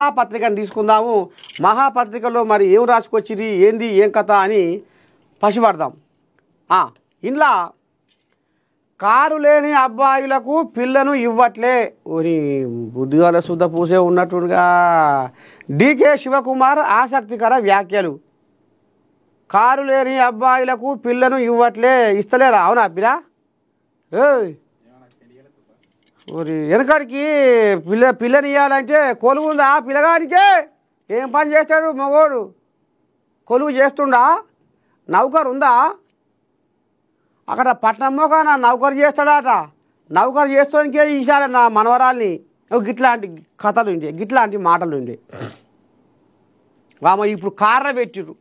మహాపత్రికను తీసుకుందాము. మహాపత్రికలో మరి ఏం రాసుకొచ్చిరి, ఏంది, ఏం కథ అని పసిపడదాం. ఇంట్లో కారు లేని అబ్బాయిలకు పిల్లను ఇవ్వట్లే. ఓరి బుద్ధిగాల శుద్ధ పూసే ఉన్నట్టుగా డీకే శివకుమార్ ఆసక్తికర వ్యాఖ్యలు. కారు లేని అబ్బాయిలకు పిల్లను ఇవ్వట్లే, ఇస్తలేదా? అవునా పిల్ల? ఓరి వెనకడికి పిల్లని ఇవ్వాలంటే కొలువు ఉందా పిల్లగానికే? ఏం పని చేస్తాడు మగోడు? కొలువు చేస్తుండా? నౌకరు ఉందా? అక్కడ పట్నంలో కానీ నౌకరు చేస్తాడట. నౌకరు చేస్తానికే ఈసారి నా మనవరాల్ని గిట్లాంటి కథలు ఉండే, గిట్లాంటి మాటలు ఉండే. వామ ఇప్పుడు కార్లు పెట్టిరు.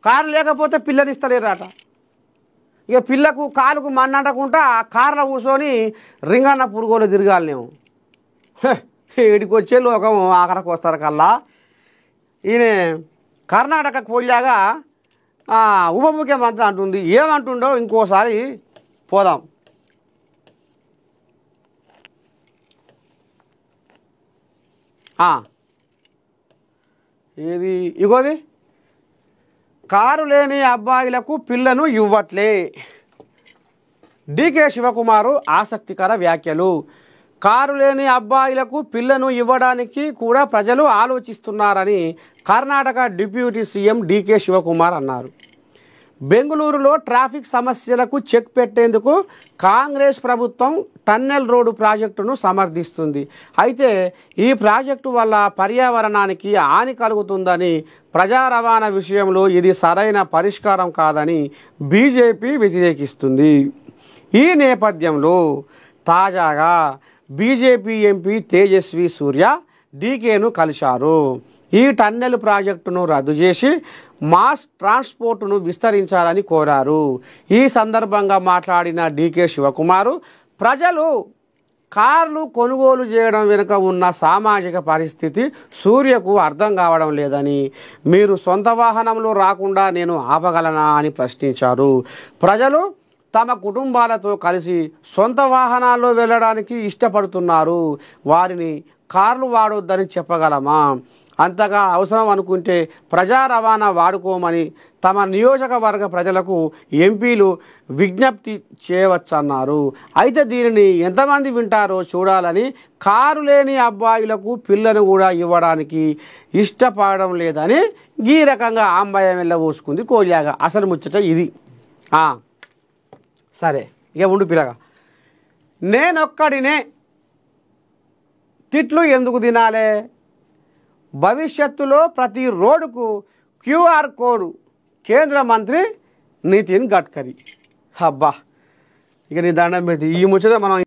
కారు లేకపోతే పిల్లని ఇస్తలేరట. ఇక పిల్లకు కాలుకు మన్నంటకుంటా కార్లో కూర్చొని రింగన్న పురుగోలు తిరగాలినేమో. ఏడికి వచ్చే లోకం ఆఖరికి వస్తారు కల్లా. ఈయన కర్ణాటకకు పోయాగా ఉప ముఖ్యమంత్రి అంటుంది. ఏమంటుండో ఇంకోసారి పోదాం. ఏది ఇగోది, కారు లేని అబ్బాయిలకు పిల్లను ఇవ్వట్లే. డీకే శివకుమారు ఆసక్తికర వ్యాఖ్యలు. కారు లేని అబ్బాయిలకు పిల్లను ఇవ్వడానికి కూడా ప్రజలు ఆలోచిస్తున్నారని కర్ణాటక డిప్యూటీ సీఎం డీకే శివకుమార్ అన్నారు. బెంగళూరులో ట్రాఫిక్ సమస్యలకు చెక్ పెట్టేందుకు కాంగ్రెస్ ప్రభుత్వం టన్నెల్ రోడ్డు ప్రాజెక్టును సమర్థిస్తుంది. అయితే ఈ ప్రాజెక్టు వల్ల పర్యావరణానికి హాని కలుగుతుందని, ప్రజా రవాణా విషయంలో ఇది సరైన పరిష్కారం కాదని బీజేపీ వ్యతిరేకిస్తుంది. ఈ నేపథ్యంలో తాజాగా బీజేపీ ఎంపీ తేజస్వి సూర్య డీకేను కలిశారు. ఈ టన్నెల్ ప్రాజెక్టును రద్దు చేసి మాస్ ట్రాన్స్పోర్టును విస్తరించాలని కోరారు. ఈ సందర్భంగా మాట్లాడిన డీకే శివకుమారు, ప్రజలు కార్లు కొనుగోలు చేయడం వెనుక ఉన్న సామాజిక పరిస్థితి సూర్యకు అర్థం కావడం లేదని, మీరు సొంత వాహనంలో రాకుండా నేను ఆపగలనా అని ప్రశ్నించారు. ప్రజలు తమ కుటుంబాలతో కలిసి సొంత వాహనాల్లో వెళ్ళడానికి ఇష్టపడుతున్నారు. వారిని కార్లు వాడొద్దని చెప్పగలమా? అంతగా అవసరం అనుకుంటే ప్రజా రవాణా వాడుకోమని తమ నియోజకవర్గ ప్రజలకు ఎంపీలు విజ్ఞప్తి చేయవచ్చన్నారు. అయితే దీనిని ఎంతమంది వింటారో చూడాలని, కారు లేని అబ్బాయిలకు పిల్లను కూడా ఇవ్వడానికి ఇష్టపడడం లేదని ఈ రకంగా ఆంబయం వెళ్ళబోసుకుంది కోలియాగా. అసలు ముచ్చట ఇది. సరే ఇక ఉండు పిల్లగా. నేనొక్కడినే తిట్లు ఎందుకు తినాలే? భవిష్యత్తులో ప్రతి రోడ్డుకు క్యూఆర్ కోడ్. కేంద్ర మంత్రి నితిన్ గడ్కరీ. అబ్బా ఇక నీ దండం పెట్టి ఈ ముచ్చట మనం